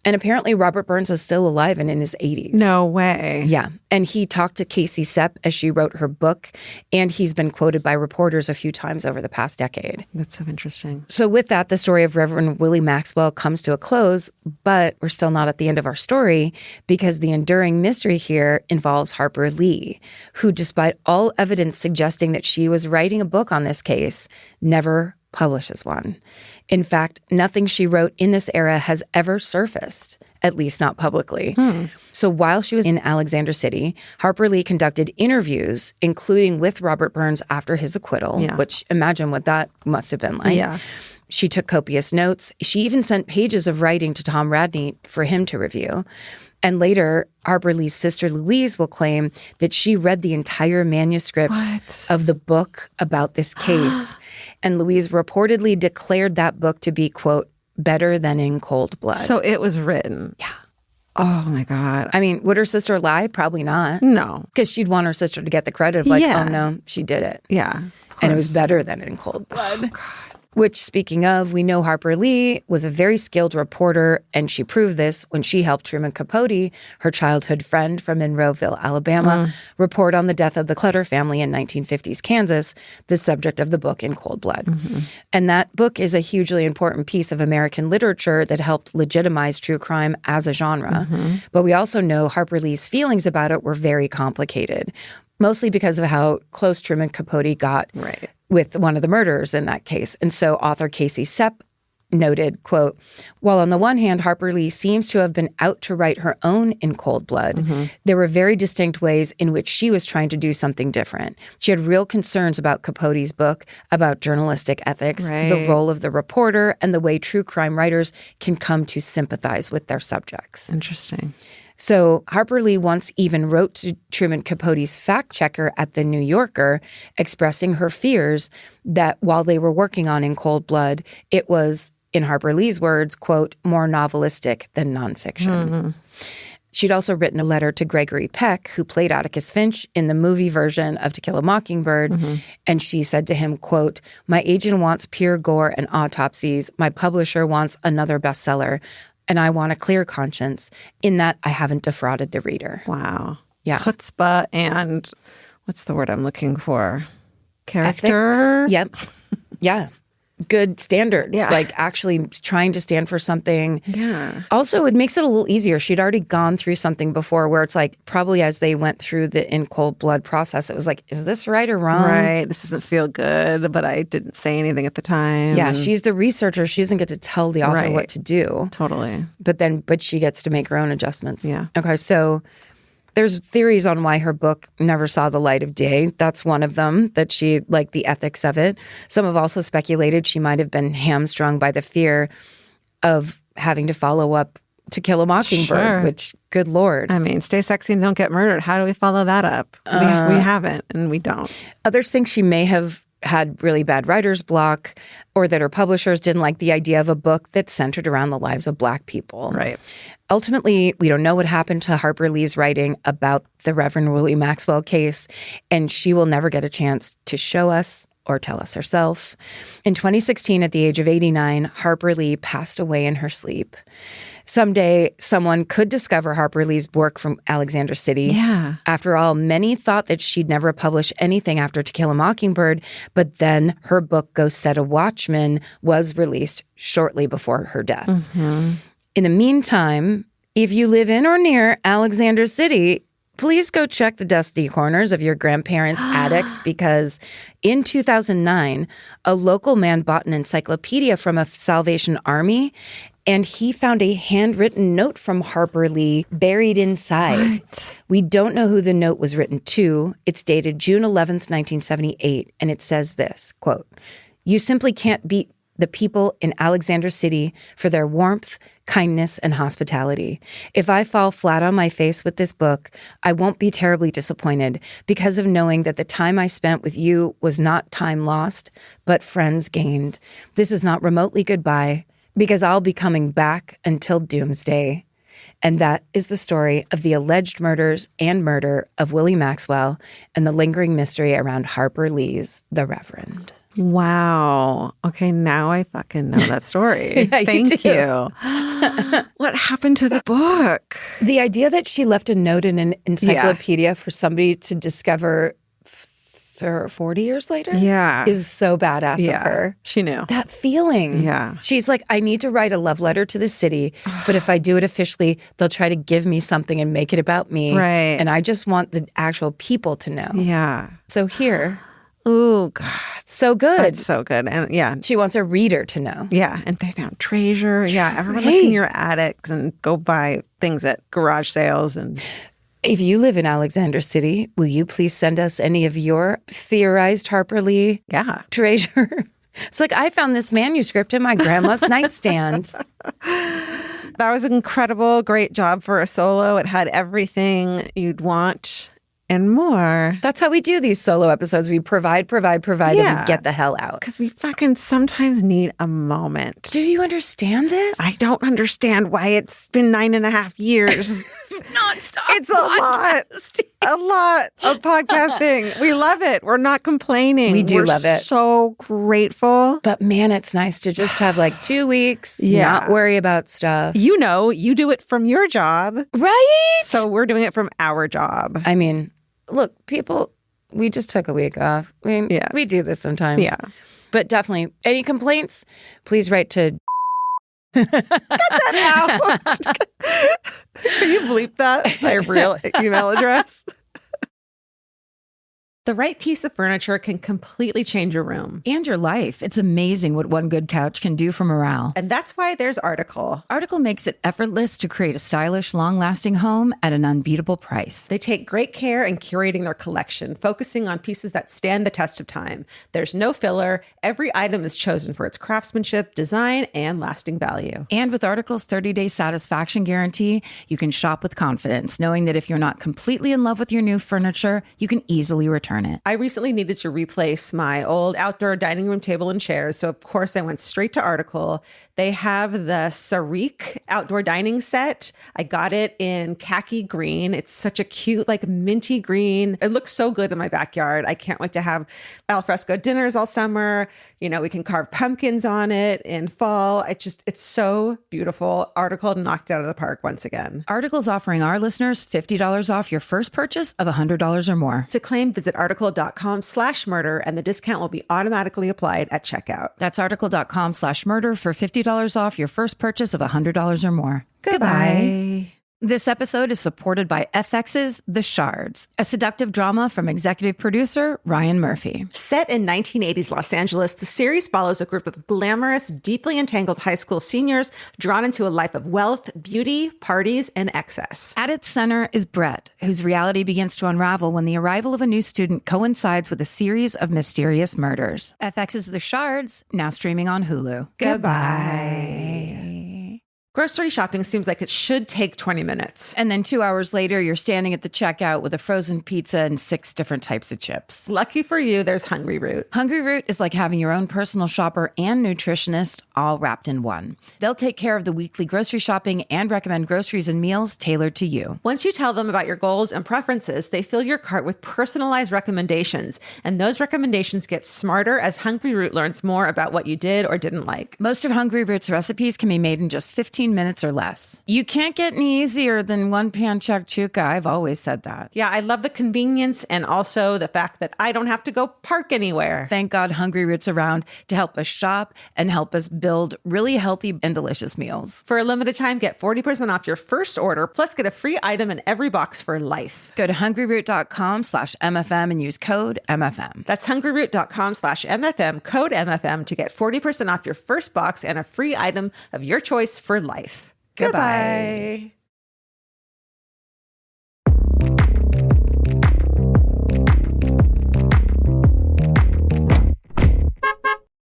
And apparently Robert Burns is still alive and in his 80s. No way. Yeah. And he talked to Casey Sepp as she wrote her book, and he's been quoted by reporters a few times over the past decade. That's so interesting. So with that, the story of Reverend Willie Maxwell comes to a close, but we're still not at the end of our story because the enduring mystery here involves Harper Lee, who, despite all evidence suggesting that she was writing a book on this case, never publishes one. In fact, nothing she wrote in this era has ever surfaced, at least not publicly. So while she was in Alexander City, Harper Lee conducted interviews, including with Robert Burns after his acquittal, which imagine what that must have been like. She took copious notes. She even sent pages of writing to Tom Radney for him to review. And later, Harper Lee's sister Louise will claim that she read the entire manuscript of the book about this case. And Louise reportedly declared that book to be, quote, better than In Cold Blood. So it was written. Yeah. Oh, my God. I mean, would her sister lie? Probably not. No. Because she'd want her sister to get the credit of like, oh, no, she did it. Yeah. And it was better than In Cold Blood. Oh, God. Which, speaking of, we know Harper Lee was a very skilled reporter, and she proved this when she helped Truman Capote, her childhood friend from Monroeville, Alabama, report on the death of the Clutter family in 1950s Kansas, the subject of the book In Cold Blood. And that book is a hugely important piece of American literature that helped legitimize true crime as a genre. But we also know Harper Lee's feelings about it were very complicated, mostly because of how close Truman Capote got with one of the murderers in that case. And so author Casey Sepp noted, quote, while on the one hand, Harper Lee seems to have been out to write her own In Cold Blood, there were very distinct ways in which she was trying to do something different. She had real concerns about Capote's book, about journalistic ethics, the role of the reporter, and the way true crime writers can come to sympathize with their subjects. Interesting. So Harper Lee once even wrote to Truman Capote's fact checker at The New Yorker, expressing her fears that while they were working on In Cold Blood, it was, in Harper Lee's words, quote, more novelistic than nonfiction. She'd also written a letter to Gregory Peck, who played Atticus Finch in the movie version of To Kill a Mockingbird, and she said to him, quote, my agent wants pure gore and autopsies. My publisher wants another bestseller. And I want a clear conscience in that I haven't defrauded the reader. Wow. Yeah. Chutzpah and what's the word I'm looking for? Character? Ethics. Yep. Yeah. Good standards. Yeah. Like actually trying to stand for something. Yeah. Also, it makes it a little easier. She'd already gone through something before where it's like probably as they went through the In Cold Blood process, it was like, is this right or wrong? Right. This doesn't feel good, but I didn't say anything at the time. Yeah. She's the researcher. She doesn't get to tell the author what to do. Totally. But she gets to make her own adjustments. Yeah. Okay. So there's theories on why her book never saw the light of day. That's one of them, that she liked the ethics of it. Some have also speculated she might have been hamstrung by the fear of having to follow up To Kill a Mockingbird, which, good Lord. I mean, stay sexy and don't get murdered. How do we follow that up? We haven't, and we don't. Others think she may have had really bad writer's block, or that her publishers didn't like the idea of a book that centered around the lives of Black people. Right. Ultimately, we don't know what happened to Harper Lee's writing about the Reverend Willie Maxwell case, and she will never get a chance to show us or tell us herself. In 2016, at the age of 89, Harper Lee passed away in her sleep. Someday, someone could discover Harper Lee's work from Alexander City. Yeah. After all, many thought that she'd never publish anything after To Kill a Mockingbird, but then her book, Go Set a Watchman, was released shortly before her death. In the meantime, if you live in or near Alexander City, please go check the dusty corners of your grandparents' attics, because in 2009, a local man bought an encyclopedia from a Salvation Army, and he found a handwritten note from Harper Lee buried inside. We don't know who the note was written to. It's dated June 11th, 1978, and it says this, quote, you simply can't beat the people in Alexander City for their warmth, kindness, and hospitality. If I fall flat on my face with this book, I won't be terribly disappointed, because of knowing that the time I spent with you was not time lost, but friends gained. This is not remotely goodbye, because I'll be coming back until doomsday. And that is the story of the alleged murders and murder of Willie Maxwell and the lingering mystery around Harper Lee's The Reverend. Wow. Okay, now I fucking know that story. Yeah, Thank you. What happened to the book? The idea that she left a note in an encyclopedia for somebody to discover 40 years later is so badass of her. She knew. That feeling. Yeah. She's like, I need to write a love letter to the city, but if I do it officially, they'll try to give me something and make it about me. Right. And I just want the actual people to know. Yeah. So here. Oh, God. So good. That's so good. And yeah. She wants a reader to know. Yeah. And they found treasure. Yeah. Everyone look in your attics and go buy things at garage sales. And if you live in Alexander City, will you please send us any of your theorized Harper Lee treasure? It's like, I found this manuscript in my grandma's nightstand. That was an incredible, great job for a solo. It had everything you'd want and more. That's how we do these solo episodes. We provide, and we get the hell out. Because we fucking sometimes need a moment. Do you understand this? I don't understand why it's been 9.5 years. Nonstop. It's a lot of podcasting. We love it. We're not complaining. We do love it. So grateful. But man, it's nice to just have like 2 weeks, not worry about stuff. You know, you do it from your job. Right? So we're doing it from our job. I mean, look, people, we just took a week off. I mean, we do this sometimes. Yeah. But definitely, any complaints, please write to... Cut that out. Can you bleep that? My real email address. The right piece of furniture can completely change your room. And your life. It's amazing what one good couch can do for morale. And that's why there's Article. Article makes it effortless to create a stylish, long-lasting home at an unbeatable price. They take great care in curating their collection, focusing on pieces that stand the test of time. There's no filler. Every item is chosen for its craftsmanship, design, and lasting value. And with Article's 30-day satisfaction guarantee, you can shop with confidence, knowing that if you're not completely in love with your new furniture, you can easily return it. I recently needed to replace my old outdoor dining room table and chairs, so of course I went straight to Article. They have the Sarik outdoor dining set. I got it in khaki green. It's such a cute, like minty green. It looks so good in my backyard. I can't wait to have alfresco dinners all summer. You know, we can carve pumpkins on it in fall. It's so beautiful. Article knocked it out of the park once again. Article's offering our listeners $50 off your first purchase of $100 or more. To claim, visit article.com/murder, and the discount will be automatically applied at checkout. That's article.com/murder for $50 off your first purchase of $100 or more. Goodbye. This episode is supported by FX's The Shards, a seductive drama from executive producer Ryan Murphy. Set in 1980s Los Angeles, the series follows a group of glamorous, deeply entangled high school seniors drawn into a life of wealth, beauty, parties, and excess. At its center is Brett, whose reality begins to unravel when the arrival of a new student coincides with a series of mysterious murders. FX's The Shards, now streaming on Hulu. Goodbye. Grocery shopping seems like it should take 20 minutes. And then 2 hours later, you're standing at the checkout with a frozen pizza and 6 different types of chips. Lucky for you, there's Hungry Root. Hungry Root is like having your own personal shopper and nutritionist all wrapped in one. They'll take care of the weekly grocery shopping and recommend groceries and meals tailored to you. Once you tell them about your goals and preferences, they fill your cart with personalized recommendations. And those recommendations get smarter as Hungry Root learns more about what you did or didn't like. Most of Hungry Root's recipes can be made in just 15 minutes or less. You can't get any easier than one pan shakshuka. I've always said that. Yeah, I love the convenience and also the fact that I don't have to go park anywhere. Thank God Hungry Root's around to help us shop and help us build really healthy and delicious meals. For a limited time, get 40% off your first order, plus get a free item in every box for life. Go to hungryroot.com/MFM and use code MFM. That's hungryroot.com/MFM, code MFM to get 40% off your first box and a free item of your choice for life. Goodbye.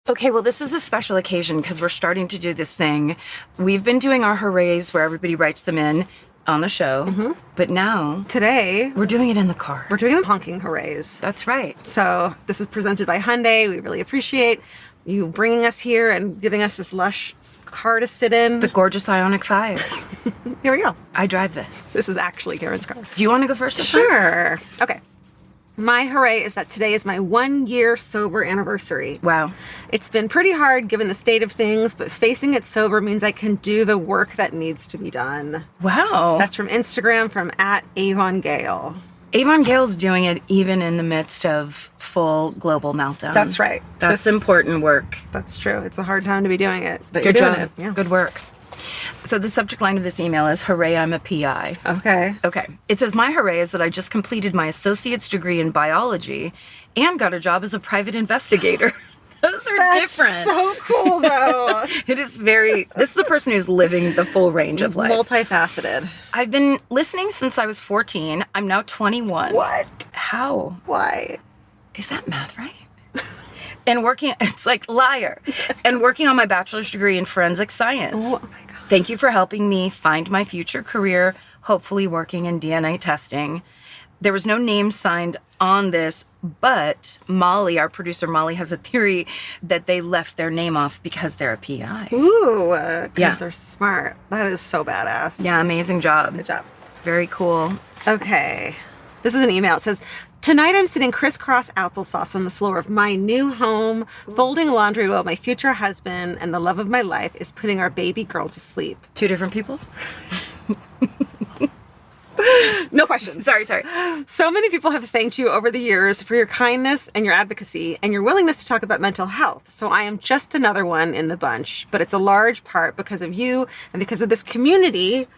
Okay, well, this is a special occasion because we're starting to do this thing. We've been doing our hoorays where everybody writes them in on the show, but now Today, we're doing it in the car. we're doing honking hoorays. That's right. So this is presented by Hyundai. We really appreciate you bringing us here and giving us this lush car to sit in. The gorgeous Ioniq 5. Here we go. I drive this. This is actually Karen's car. Do you want to go first this time? Sure. Okay. My hooray is that today is my 1 year sober anniversary. Wow. It's been pretty hard given the state of things, but facing it sober means I can do the work that needs to be done. Wow. That's from Instagram from @AvonGale. Avon Gale's doing it even in the midst of full global meltdown. That's right. That's important work. That's true. It's a hard time to be doing it, but Good you're doing job. it. Yeah. Good work. So the subject line of this email is, hooray, I'm a PI. Okay. Okay. It says, my hooray is that I just completed my associate's degree in biology and got a job as a private investigator. Those are different. So cool, though. It is this is a person who's living the full range of life. Multifaceted. I've been listening since I was 14. I'm now 21. What? How? Why? Is that math right? And working, it's like liar. And working on my bachelor's degree in forensic science. Oh my God. Thank you for helping me find my future career, hopefully working in DNA testing. There was no name signed on this, but Molly, our producer Molly, has a theory that they left their name off because they're a PI. Ooh, because Yeah. they're smart. That is so badass. Yeah, amazing job. Good job. Very cool. Okay. This is an email. It says, tonight I'm sitting crisscross applesauce on the floor of my new home, folding laundry while my future husband and the love of my life is putting our baby girl to sleep. 2 different people? No questions. Sorry. So many people have thanked you over the years for your kindness and your advocacy and your willingness to talk about mental health. So I am just another one in the bunch, but it's a large part because of you and because of this community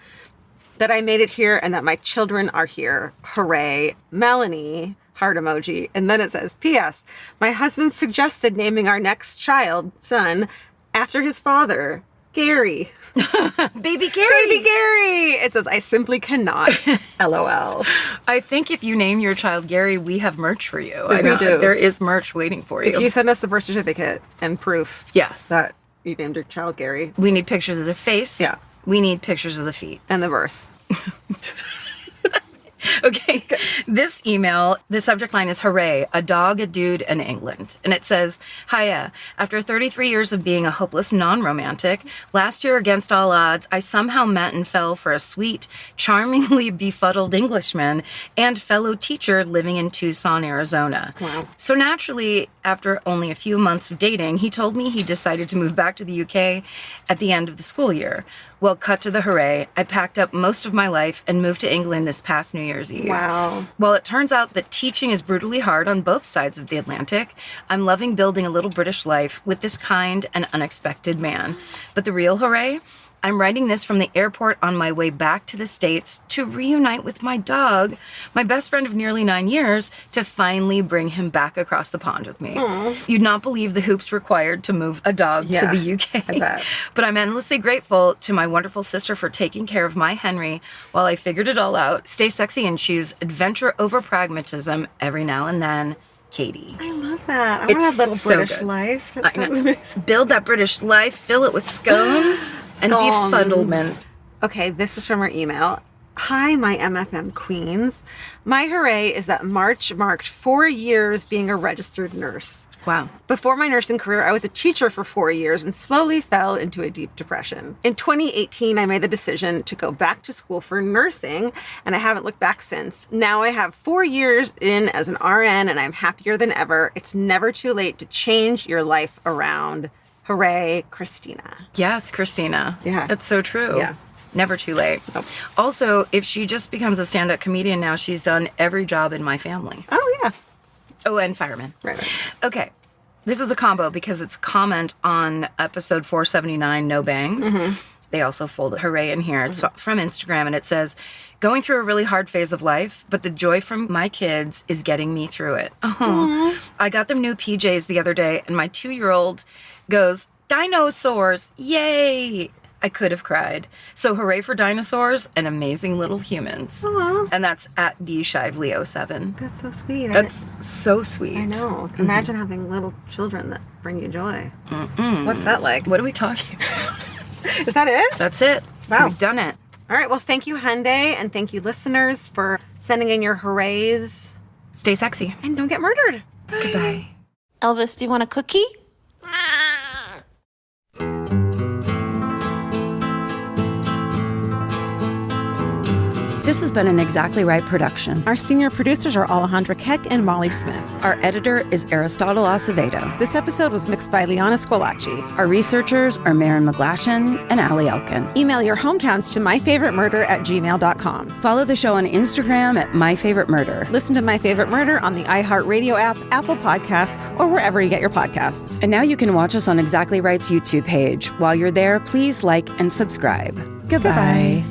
that I made it here and that my children are here. Hooray. Melanie, heart emoji. And then it says, P.S. My husband suggested naming our next child, son, after his father, Gary. Baby Gary. Baby Gary. It says, I simply cannot. LOL. I think if you name your child Gary, we have merch for you. We do. There is merch waiting for you. If you send us the birth certificate and proof Yes. that you named your child Gary We need pictures of the face. Yeah. We need pictures of the feet. and the birth. Okay. This email, the subject line is hooray, a dog, a dude, and England. And it says, hiya, after 33 years of being a hopeless non-romantic, last year against all odds, I somehow met and fell for a sweet, charmingly befuddled Englishman and fellow teacher living in Tucson, Arizona. Wow. So naturally, after only a few months of dating, he told me he decided to move back to the UK at the end of the school year. Well, cut to the hooray. I packed up most of my life and moved to England this past New Year's Eve. Wow. Well, it turns out that teaching is brutally hard on both sides of the Atlantic. I'm loving building a little British life with this kind and unexpected man. But the real hooray? I'm writing this from the airport on my way back to the States to reunite with my dog, my best friend of nearly 9 years, to finally bring him back across the pond with me. You'd not believe the hoops required to move a dog to the UK. I bet. But I'm endlessly grateful to my wonderful sister for taking care of my Henry while I figured it all out. Stay sexy and choose adventure over pragmatism every now and then. Katie. I love that. I want to have It's a little so British good. life. That I know. sounds amazing. Build that British life, fill it with scones and befuddlement. Okay, this is from our email. Hi, my MFM queens. My hooray is that March marked 4 years being a registered nurse. Wow. Before my nursing career, I was a teacher for 4 years and slowly fell into a deep depression. In 2018, I made the decision to go back to school for nursing, and I haven't looked back since. Now I have 4 years in as an RN, and I'm happier than ever. It's never too late to change your life around. Hooray, Christina. Yes, Christina. Yeah. It's so true. Yeah. Never too late. Nope. Also, if she just becomes a stand-up comedian now, she's done every job in my family. Oh, yeah. Oh, and fireman. Right. Okay. This is a combo because it's a comment on episode 479, No Bangs. They also folded hooray in here. It's from Instagram, and it says, going through a really hard phase of life, but the joy from my kids is getting me through it. I got them new PJs the other day, and my 2-year-old goes, dinosaurs, yay! I could have cried. So hooray for dinosaurs and amazing little humans. Aw. And that's at dshively07. That's so sweet. That's so sweet. I know. Imagine having little children that bring you joy. What's that like? What are we talking about? Is that it? That's it. Wow. We've done it. All right. Well, thank you, Hyundai, and thank you, listeners, for sending in your hoorays. Stay sexy. And don't get murdered. Goodbye. Elvis, do you want a cookie? This has been an Exactly Right production. Our senior producers are Alejandra Keck and Molly Smith. Our editor is Aristotle Acevedo. This episode was mixed by Liana Scolacci. Our researchers are Maren McGlashan and Allie Elkin. Email your hometowns to myfavoritemurder@gmail.com. Follow the show on Instagram at My Favorite Murder. Listen to My Favorite Murder on the iHeartRadio app, Apple Podcasts, or wherever you get your podcasts. And now you can watch us on Exactly Right's YouTube page. While you're there, please like and subscribe. Goodbye.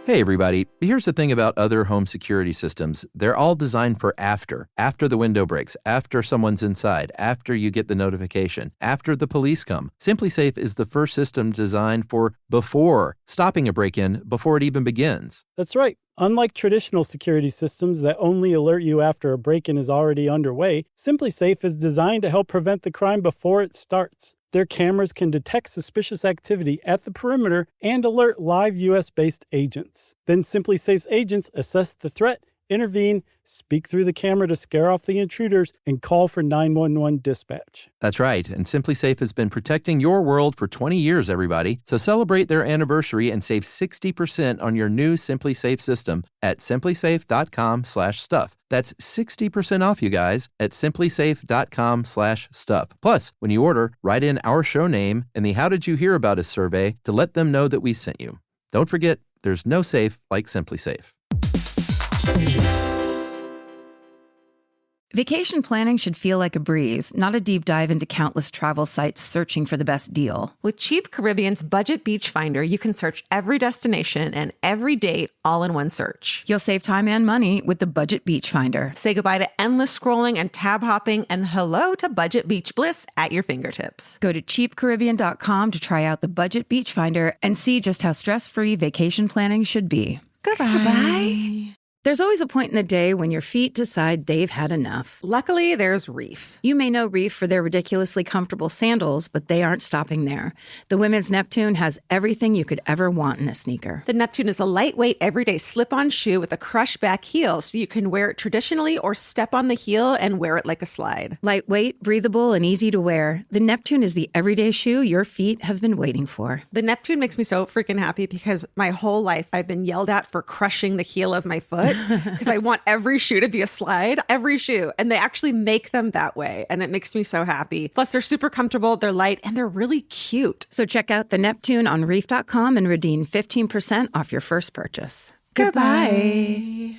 Hey everybody, here's the thing about other home security systems. They're all designed for after the window breaks, after someone's inside, after you get the notification, after the police come. SimpliSafe is the first system designed for before, stopping a break-in before it even begins. That's right. Unlike traditional security systems that only alert you after a break-in is already underway, SimpliSafe is designed to help prevent the crime before it starts. Their cameras can detect suspicious activity at the perimeter and alert live U.S.-based agents. Then SimpliSafe's agents assess the threat, intervene, speak through the camera to scare off the intruders, and call for 911 dispatch. That's right, and SimpliSafe has been protecting your world for 20 years, everybody. So celebrate their anniversary and save 60% on your new SimpliSafe system at simplisafe.com/stuff. That's 60% off, you guys, at simplisafe.com/stuff. Plus, when you order, write in our show name and the How Did You Hear About Us survey to let them know that we sent you. Don't forget, there's no safe like SimpliSafe. Vacation planning should feel like a breeze, not a deep dive into countless travel sites searching for the best deal. With Cheap Caribbean's Budget Beach Finder, you can search every destination and every date all in one search. You'll save time and money with the Budget Beach Finder. Say goodbye to endless scrolling and tab hopping, and hello to budget beach bliss at your fingertips. Go to cheapcaribbean.com to try out the Budget Beach Finder and see just how stress-free vacation planning should be. Goodbye. There's always a point in the day when your feet decide they've had enough. Luckily, there's Reef. You may know Reef for their ridiculously comfortable sandals, but they aren't stopping there. The women's Neptune has everything you could ever want in a sneaker. The Neptune is a lightweight, everyday slip-on shoe with a crushed back heel, so you can wear it traditionally or step on the heel and wear it like a slide. Lightweight, breathable, and easy to wear, the Neptune is the everyday shoe your feet have been waiting for. The Neptune makes me so freaking happy because my whole life I've been yelled at for crushing the heel of my foot. Because I want every shoe to be a slide, every shoe. And they actually make them that way. And it makes me so happy. Plus, they're super comfortable, they're light, and they're really cute. So check out the Neptune on reef.com and redeem 15% off your first purchase. Goodbye.